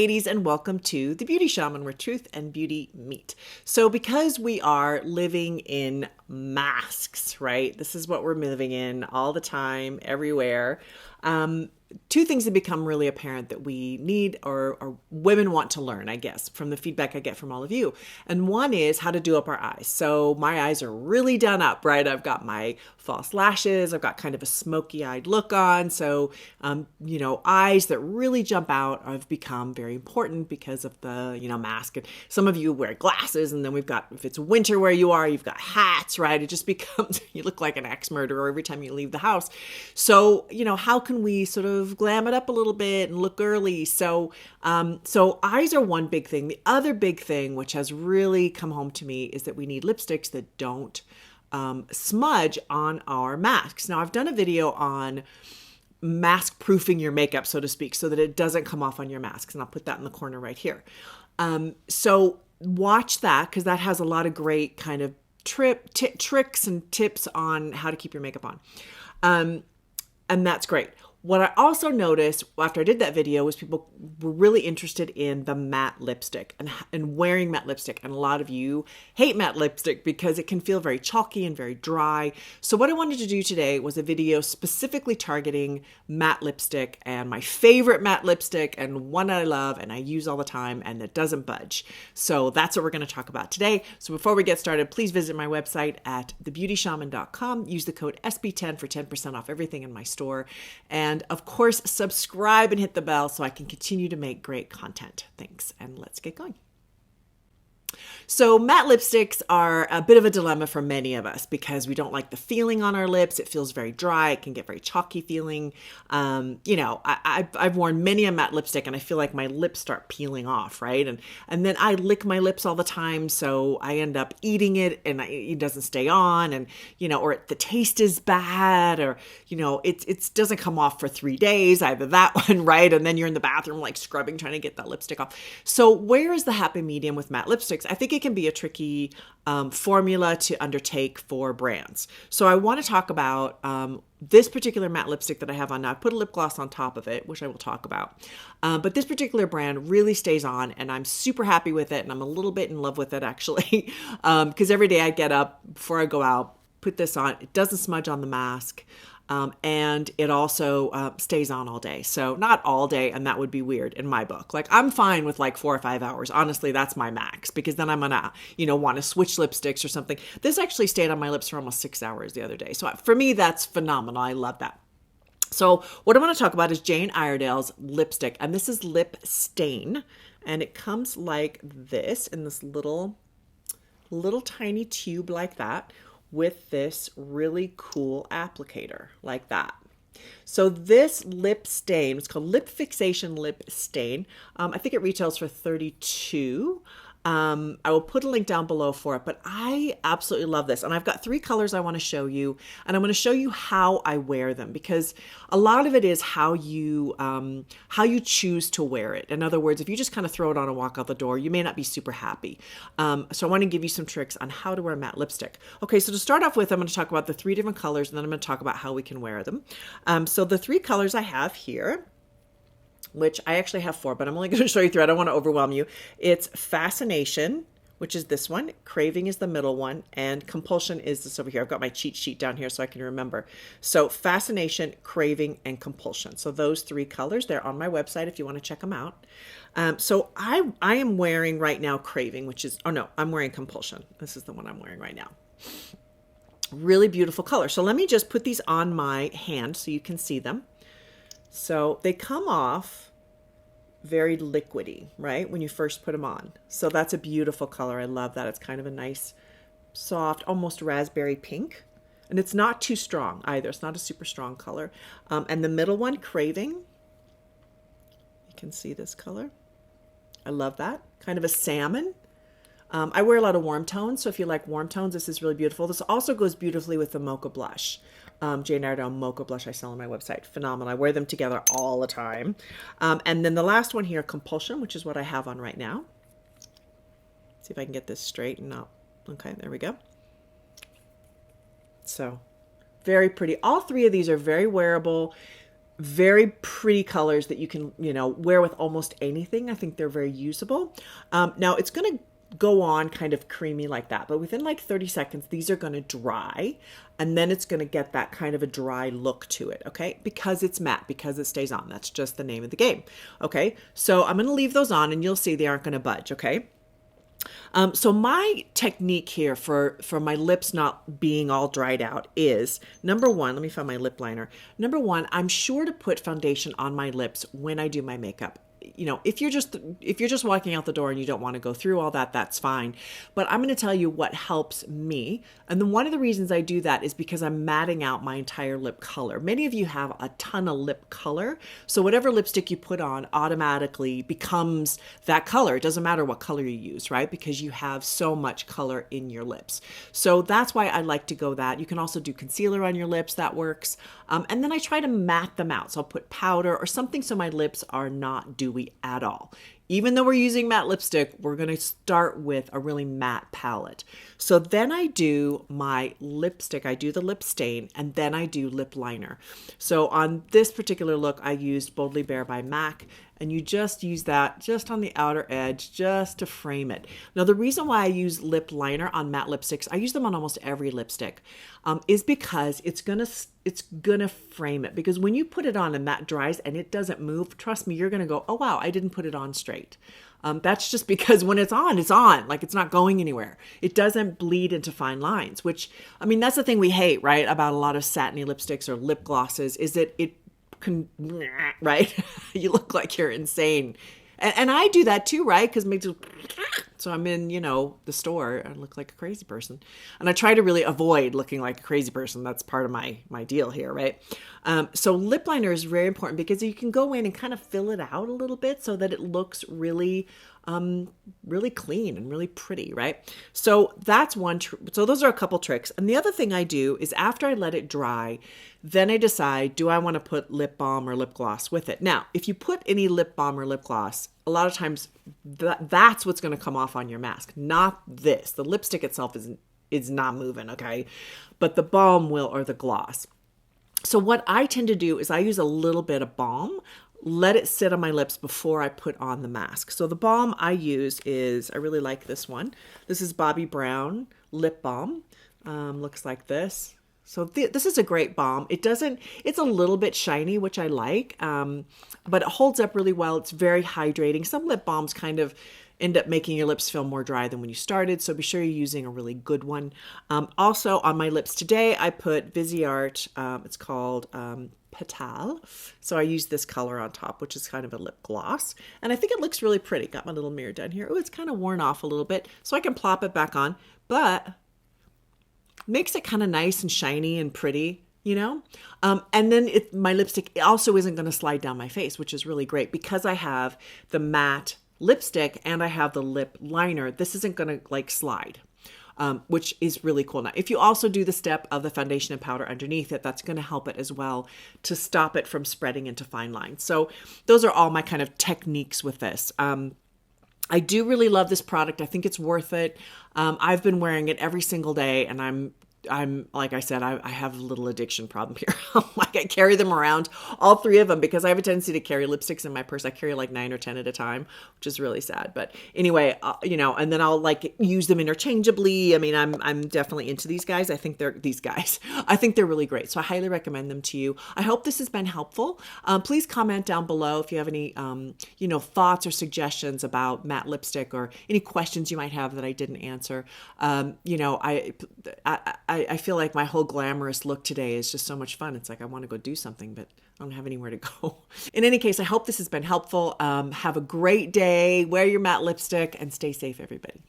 ladies, and welcome to The Beauty Shaman, where truth and beauty meet. So because we are living in masks, right? This is what we're living in all the time, everywhere. Two things have become really apparent that we need or women want to learn, I guess, from the feedback I get from all of you. And one is how to do up our eyes. So my eyes are really done up, right? I've got my false lashes. I've got kind of a smoky-eyed look on. So, eyes that really jump out have become very important because of the, mask. And some of you wear glasses, and then we've got, if it's winter where you are, you've got hats, right? It just becomes, you look like an axe murderer every time you leave the house. So, how can we sort of glam it up a little bit and look girly? So eyes are one big thing. The other big thing, which has really come home to me, is that we need lipsticks that don't smudge on our masks. Now, I've done a video on mask proofing your makeup, so to speak, so that it doesn't come off on your masks. And I'll put that in the corner right here. So watch that, because that has a lot of great kind of tricks and tips on how to keep your makeup on. And that's great. What I also noticed after I did that video was people were really interested in the matte lipstick and wearing matte lipstick. And a lot of you hate matte lipstick because it can feel very chalky and very dry. So what I wanted to do today was a video specifically targeting matte lipstick, and my favorite matte lipstick, and one I love and I use all the time and it doesn't budge. So that's what we're going to talk about today. So before we get started, please visit my website at thebeautyshaman.com. Use the code SB10 for 10% off everything in my store. And of course, subscribe and hit the bell so I can continue to make great content. Thanks, and let's get going. So matte lipsticks are a bit of a dilemma for many of us because we don't like the feeling on our lips. It feels very dry. It can get very chalky feeling. I've worn many a matte lipstick and I feel like my lips start peeling off, right? And then I lick my lips all the time, so I end up eating it and it doesn't stay on, and or the taste is bad, or it doesn't come off for 3 days, either that one, right? And then you're in the bathroom like scrubbing, trying to get that lipstick off. So where is the happy medium with matte lipsticks? I think it can be a tricky formula to undertake for brands. So I want to talk about this particular matte lipstick that I have on now. I put a lip gloss on top of it, which I will talk about. But this particular brand really stays on, and I'm super happy with it, and I'm a little bit in love with it, actually, because every day I get up before I go out, put this on. It doesn't smudge on the mask. And it also stays on all day. So not all day, and that would be weird in my book. Like, I'm fine with like 4 or 5 hours. Honestly, that's my max, because then I'm gonna, want to switch lipsticks or something. This actually stayed on my lips for almost 6 hours the other day. So for me, that's phenomenal. I love that. So what I want to talk about is Jane Iredale's lipstick, and this is Lip Stain, and it comes like this in this little tiny tube like that, with this really cool applicator like that. So this lip stain, it's called Fixation Lip Stain. I think it retails for $32. I will put a link down below for it, but I absolutely love this. And I've got 3 colors I want to show you, and I'm going to show you how I wear them, because a lot of it is how you choose to wear it. In other words, if you just kind of throw it on and walk out the door, you may not be super happy. So I want to give you some tricks on how to wear matte lipstick. Okay, so to start off with, I'm going to talk about the 3 different colors, and then I'm going to talk about how we can wear them. So the 3 colors I have here, which I actually have 4, but I'm only going to show you 3. I don't want to overwhelm you. It's Fascination, which is this one. Craving is the middle one. And Compulsion is this over here. I've got my cheat sheet down here so I can remember. So Fascination, Craving, and Compulsion. So those 3 colors, they're on my website if you want to check them out. So I am wearing right now Craving, which is, I'm wearing Compulsion. This is the one I'm wearing right now. Really beautiful color. So let me just put these on my hand so you can see them. So they come off very liquidy, right, when you first put them on. So that's a beautiful color. I love that. It's kind of a nice, soft, almost raspberry pink. And it's not too strong either. It's not a super strong color. And the middle one, Craving. You can see this color. I love that. Kind of a salmon. I wear a lot of warm tones, so if you like warm tones, this is really beautiful. This also goes beautifully with the Mocha Blush. Jane Iredale Mocha Blush I sell on my website. Phenomenal. I wear them together all the time. And then the last one here, Compulsion, which is what I have on right now. See if I can get this straightened up. Okay, there we go. So very pretty. All 3 of these are very wearable, very pretty colors that you can, wear with almost anything. I think they're very usable. Now it's going to go on kind of creamy like that, but within like 30 seconds, these are going to dry, and then it's going to get that kind of a dry look to it. Okay. Because it's matte, because it stays on. That's just the name of the game. Okay. So I'm going to leave those on and you'll see they aren't going to budge. Okay. So my technique here for my lips not being all dried out is, number one, let me find my lip liner. Number one, I'm sure to put foundation on my lips when I do my makeup. If you're just walking out the door and you don't want to go through all that, that's fine. But I'm going to tell you what helps me. And then one of the reasons I do that is because I'm matting out my entire lip color. Many of you have a ton of lip color. So whatever lipstick you put on automatically becomes that color. It doesn't matter what color you use, right? Because you have so much color in your lips. So that's why I like to go that. You can also do concealer on your lips. That works. And then I try to matte them out. So I'll put powder or something so my lips are not dewy at all. Even though we're using matte lipstick, we're going to start with a really matte palette. So then I do my lipstick, I do the lip stain, and then I do lip liner. So on this particular look, I used Boldly Bare by MAC, and you just use that just on the outer edge, just to frame it. Now, the reason why I use lip liner on matte lipsticks, I use them on almost every lipstick, is because it's gonna frame it. Because when you put it on and that dries and it doesn't move, trust me, you're gonna go, oh wow, I didn't put it on straight. That's just because when it's on, like it's not going anywhere. It doesn't bleed into fine lines, which, I mean, that's the thing we hate, right, about a lot of satiny lipsticks or lip glosses, is that it can, right? You look like you're insane. And I do that too, right? Because it makes it, so I'm in, the store, I look like a crazy person. And I try to really avoid looking like a crazy person. That's part of my deal here, right? So lip liner is very important because you can go in and kind of fill it out a little bit so that it looks really, really clean and really pretty, right? So that's one. So those are a couple tricks. And the other thing I do is after I let it dry, then I decide, do I want to put lip balm or lip gloss with it? Now, if you put any lip balm or lip gloss, a lot of times that's what's going to come off on your mask, not this. The lipstick itself is not moving, okay? But the balm will, or the gloss. So what I tend to do is I use a little bit of balm, let it sit on my lips before I put on the mask. So the balm I use is, I really like this one. This is Bobbi Brown Lip Balm. Looks like this. So this is a great balm. It's a little bit shiny, which I like, but it holds up really well. It's very hydrating. Some lip balms kind of end up making your lips feel more dry than when you started. So be sure you're using a really good one. Also on my lips today, I put Viseart. It's called Petal. So I use this color on top, which is kind of a lip gloss. And I think it looks really pretty. Got my little mirror down here. Oh, it's kind of worn off a little bit. So I can plop it back on, but makes it kind of nice and shiny and pretty, and then my lipstick also isn't going to slide down my face, which is really great because I have the matte lipstick and I have the lip liner. This isn't going to slide, which is really cool. Now, if you also do the step of the foundation and powder underneath it, that's going to help it as well to stop it from spreading into fine lines. So those are all my kind of techniques with this. I do really love this product. I think it's worth it. I've been wearing it every single day, and I'm like I said, I have a little addiction problem here. I carry them around, all three of them, because I have a tendency to carry lipsticks in my purse. I carry like 9 or 10 at a time, which is really sad. But anyway, and then I'll use them interchangeably. I mean, I'm definitely into these guys. I think they're really great. So I highly recommend them to you. I hope this has been helpful. Please comment down below if you have any, thoughts or suggestions about matte lipstick or any questions you might have that I didn't answer. I feel like my whole glamorous look today is just so much fun. It's like I want to go do something, but I don't have anywhere to go. In any case, I hope this has been helpful. Have a great day. Wear your matte lipstick and stay safe, everybody.